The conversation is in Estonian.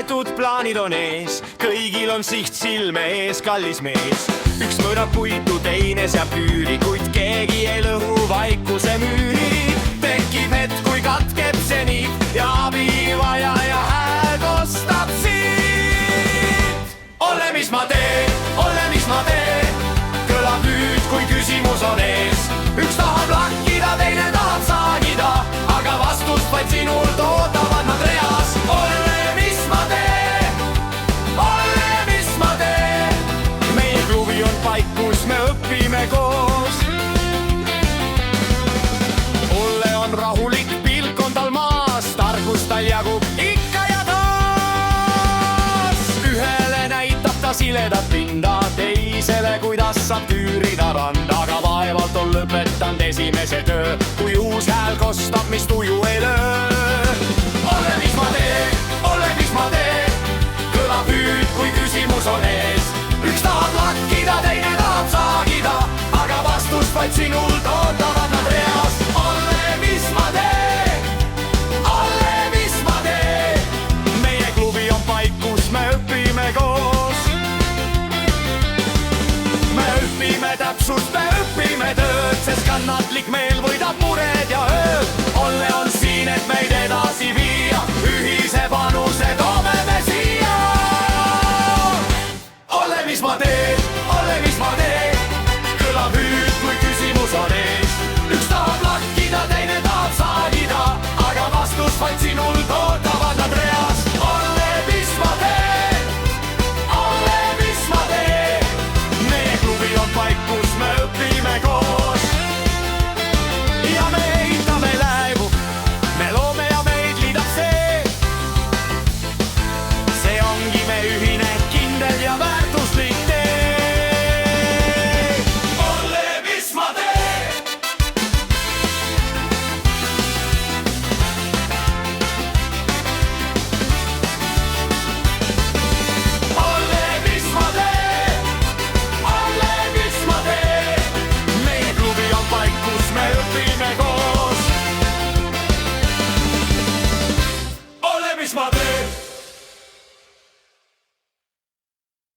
võetud plaanid on ees, kõigil on siht silme ees, kallis mees. Üks mõõdab puitu, teine seab küüri, kuid keegi ei lõhu vaikuse müüri. Tekib hetk, kui katkeb see niit ja abivajaja hääl kostab siit. Ole, mis ma teen, kõlab nüüd, kui küsimus on ees. Üks tahab lakkida, teine tahab saagida, aga vastust vaid sinult ootavad nad reas. Ole, mis ma teen, meie klubi on paik, kus me õpime koos. Olle on rahulik, pilk on tal maas, targust tal jagub ikka ja taas. Ühele näitab ta siledat pinda, teisele kuidas saab küürida randa, aga vaevalt on lõpetanud esimese töö, kui uus hääl kostab, mis tuju ei löö. Ole, mis ma teen, kõlab nüüd, kui küsimus on ees. Üks tahab lakkida, teine tahab saagida, aga vastust vaid sinult ootavad nad reas. Ole, mis ma teen, meie klubi on paik, kus me õpime koos. Me õpime täpsust, me õpime tööd, sest kannatlik meel võidab muud.